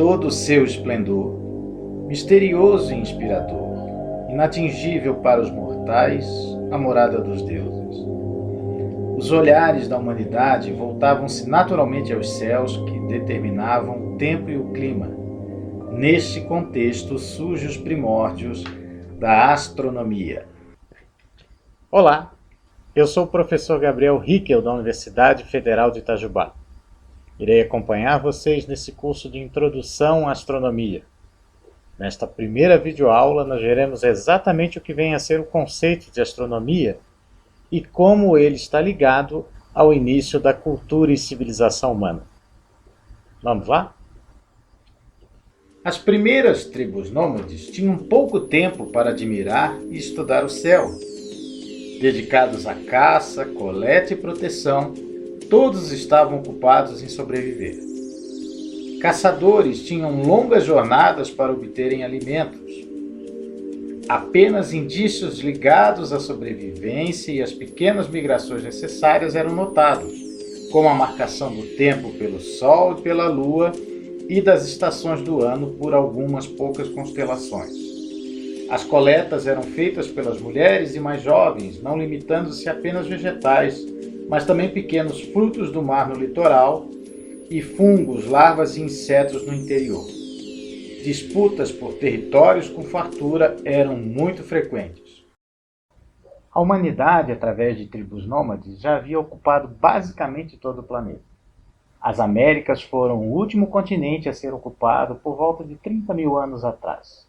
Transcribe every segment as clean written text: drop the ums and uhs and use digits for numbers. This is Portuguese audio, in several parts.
todo o seu esplendor, misterioso e inspirador, inatingível para os mortais, a morada dos deuses. Os olhares da humanidade voltavam-se naturalmente aos céus que determinavam o tempo e o clima. Neste contexto surgem os primórdios da astronomia. Olá, eu sou o professor Gabriel Hickel da Universidade Federal de Itajubá. Irei acompanhar vocês nesse curso de Introdução à Astronomia. Nesta primeira videoaula, nós veremos exatamente o que vem a ser o conceito de astronomia e como ele está ligado ao início da cultura e civilização humana. Vamos lá? As primeiras tribos nômades tinham pouco tempo para admirar e estudar o céu. Dedicados à caça, coleta e proteção, todos estavam ocupados em sobreviver. Caçadores tinham longas jornadas para obterem alimentos. Apenas indícios ligados à sobrevivência e às pequenas migrações necessárias eram notados, como a marcação do tempo pelo Sol e pela Lua e das estações do ano por algumas poucas constelações. As coletas eram feitas pelas mulheres e mais jovens, não limitando-se a apenas vegetais, mas também pequenos frutos do mar no litoral e fungos, larvas e insetos no interior. Disputas por territórios com fartura eram muito frequentes. A humanidade, através de tribos nômades, já havia ocupado basicamente todo o planeta. As Américas foram o último continente a ser ocupado por volta de 30 mil anos atrás.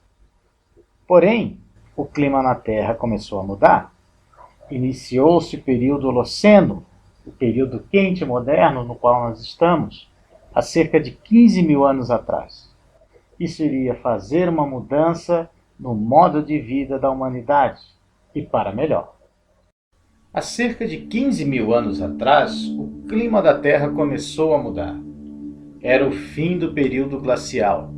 Porém, o clima na Terra começou a mudar. Iniciou-se o período Holoceno, o período quente moderno no qual nós estamos, há cerca de 15 mil anos atrás. Isso iria fazer uma mudança no modo de vida da humanidade, e para melhor. Há cerca de 15 mil anos atrás, o clima da Terra começou a mudar. Era o fim do período glacial.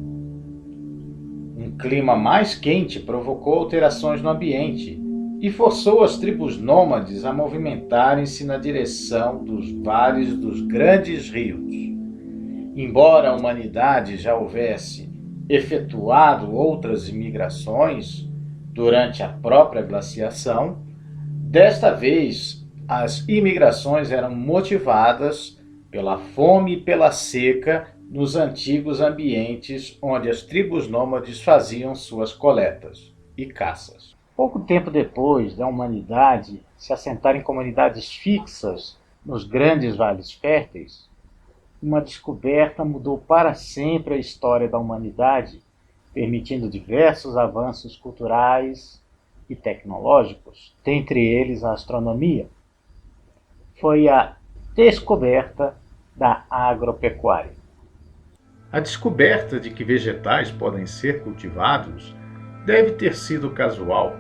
Um clima mais quente provocou alterações no ambiente e forçou as tribos nômades a movimentarem-se na direção dos vales dos grandes rios. Embora a humanidade já houvesse efetuado outras imigrações durante a própria glaciação, desta vez as imigrações eram motivadas pela fome e pela seca nos antigos ambientes onde as tribos nômades faziam suas coletas e caças. Pouco tempo depois da humanidade se assentar em comunidades fixas nos grandes vales férteis, uma descoberta mudou para sempre a história da humanidade, permitindo diversos avanços culturais e tecnológicos, dentre eles a astronomia. Foi a descoberta da agropecuária. A descoberta de que vegetais podem ser cultivados deve ter sido casual,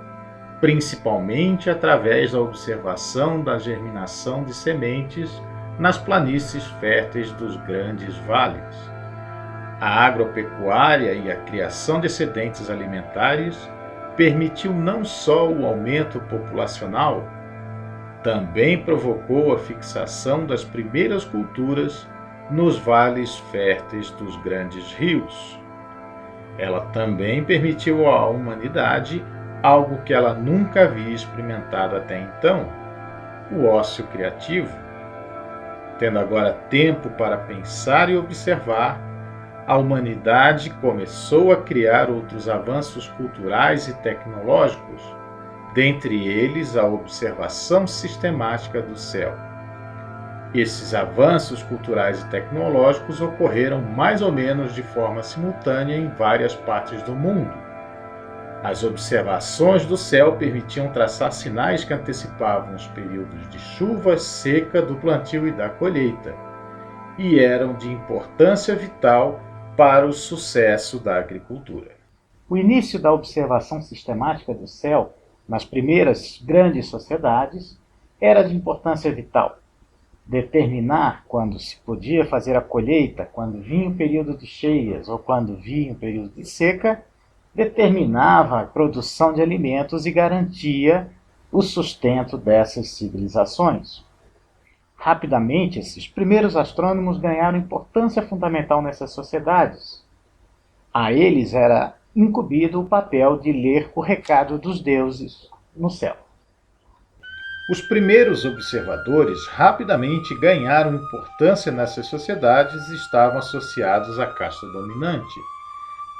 principalmente através da observação da germinação de sementes nas planícies férteis dos grandes vales. A agropecuária e a criação de excedentes alimentares permitiu não só o aumento populacional, também provocou a fixação das primeiras culturas nos vales férteis dos grandes rios. Ela também permitiu à humanidade algo que ela nunca havia experimentado até então: o ócio criativo. Tendo agora tempo para pensar e observar, a humanidade começou a criar outros avanços culturais e tecnológicos, dentre eles a observação sistemática do céu. Esses avanços culturais e tecnológicos ocorreram mais ou menos de forma simultânea em várias partes do mundo. As observações do céu permitiam traçar sinais que antecipavam os períodos de chuva, seca, do plantio e da colheita, e eram de importância vital para o sucesso da agricultura. O início da observação sistemática do céu nas primeiras grandes sociedades era de importância vital. Determinar quando se podia fazer a colheita, quando vinha o período de cheias ou quando vinha o período de seca, determinava a produção de alimentos e garantia o sustento dessas civilizações. Rapidamente, esses primeiros astrônomos ganharam importância fundamental nessas sociedades. A eles era incumbido o papel de ler o recado dos deuses no céu. Os primeiros observadores rapidamente ganharam importância nessas sociedades e estavam associados à casta dominante,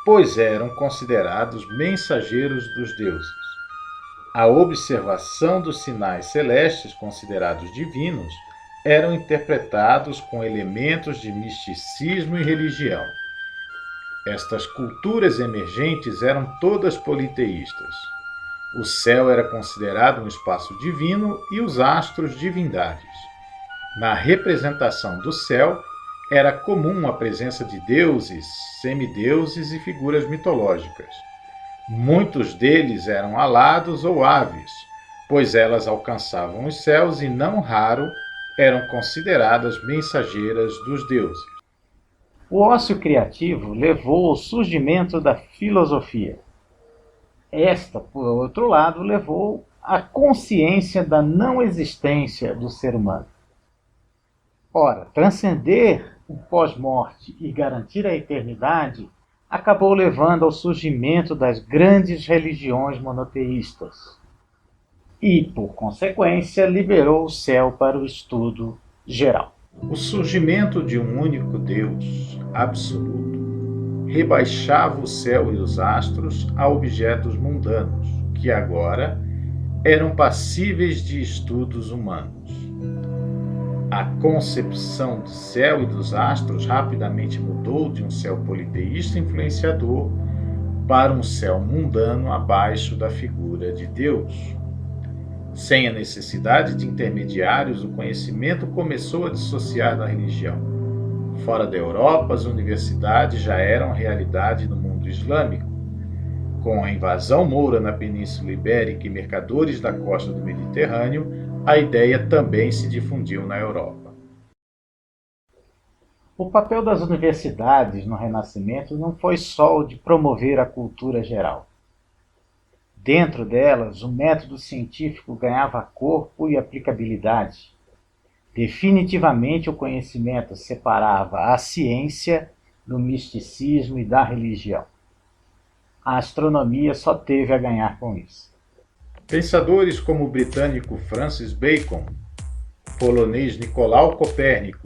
pois eram considerados mensageiros dos deuses. A observação dos sinais celestes considerados divinos eram interpretados com elementos de misticismo e religião. Estas culturas emergentes eram todas politeístas. O céu era considerado um espaço divino e os astros divindades. Na representação do céu, era comum a presença de deuses, semideuses e figuras mitológicas. Muitos deles eram alados ou aves, pois elas alcançavam os céus e, não raro, eram consideradas mensageiras dos deuses. O ócio criativo levou ao surgimento da filosofia. Esta, por outro lado, levou à consciência da não existência do ser humano. Ora, transcender o pós-morte e garantir a eternidade acabou levando ao surgimento das grandes religiões monoteístas e, por consequência, liberou o céu para o estudo geral. O surgimento de um único Deus absoluto rebaixava o céu e os astros a objetos mundanos, que agora eram passíveis de estudos humanos. A concepção do céu e dos astros rapidamente mudou de um céu politeísta influenciador para um céu mundano abaixo da figura de Deus. Sem a necessidade de intermediários, o conhecimento começou a dissociar da religião. Fora da Europa, as universidades já eram realidade no mundo islâmico. Com a invasão moura na Península Ibérica e mercadores da costa do Mediterrâneo, a ideia também se difundiu na Europa. O papel das universidades no Renascimento não foi só o de promover a cultura geral. Dentro delas, o método científico ganhava corpo e aplicabilidade. Definitivamente o conhecimento separava a ciência do misticismo e da religião. A astronomia só teve a ganhar com isso. Pensadores como o britânico Francis Bacon, o polonês Nicolau Copérnico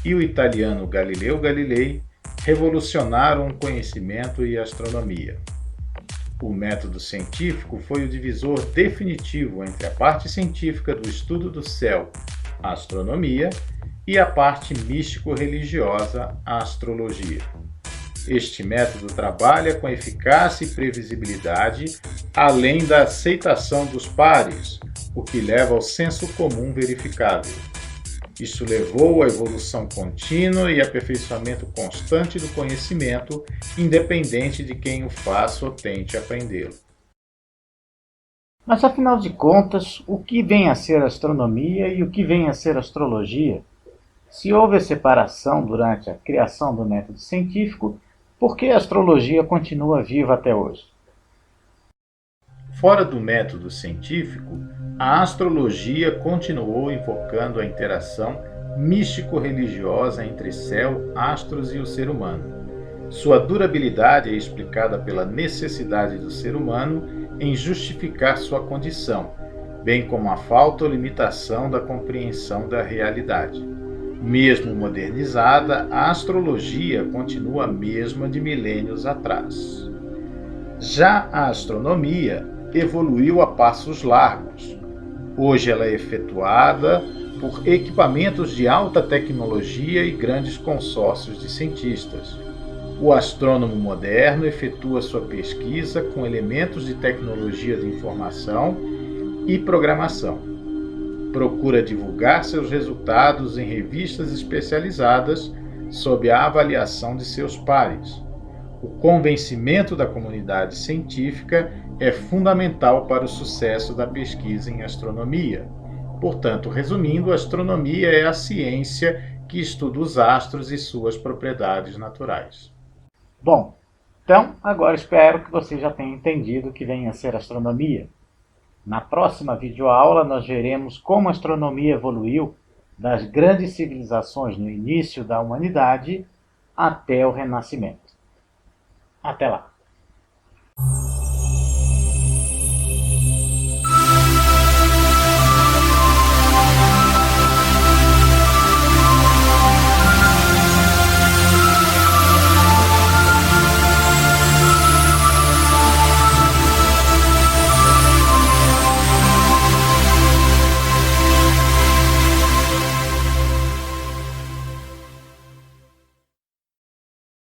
e o italiano Galileu Galilei revolucionaram o conhecimento e a astronomia. O método científico foi o divisor definitivo entre a parte científica do estudo do céu, a astronomia, e a parte místico-religiosa, a astrologia. Este método trabalha com eficácia e previsibilidade, além da aceitação dos pares, o que leva ao senso comum verificável. Isso levou à evolução contínua e aperfeiçoamento constante do conhecimento, independente de quem o faça ou tente aprendê-lo. Mas, afinal de contas, o que vem a ser astronomia e o que vem a ser astrologia? Se houve a separação durante a criação do método científico, por que a astrologia continua viva até hoje? Fora do método científico, a astrologia continuou invocando a interação místico-religiosa entre céu, astros e o ser humano. Sua durabilidade é explicada pela necessidade do ser humano em justificar sua condição, bem como a falta ou limitação da compreensão da realidade. Mesmo modernizada, a astrologia continua a mesma de milênios atrás. Já a astronomia evoluiu a passos largos. Hoje ela é efetuada por equipamentos de alta tecnologia e grandes consórcios de cientistas. O astrônomo moderno efetua sua pesquisa com elementos de tecnologia de informação e programação. Procura divulgar seus resultados em revistas especializadas sob a avaliação de seus pares. O convencimento da comunidade científica é fundamental para o sucesso da pesquisa em astronomia. Portanto, resumindo, a astronomia é a ciência que estuda os astros e suas propriedades naturais. Bom, então agora espero que você já tenha entendido o que vem a ser astronomia. Na próxima videoaula nós veremos como a astronomia evoluiu das grandes civilizações no início da humanidade até o Renascimento. Até lá!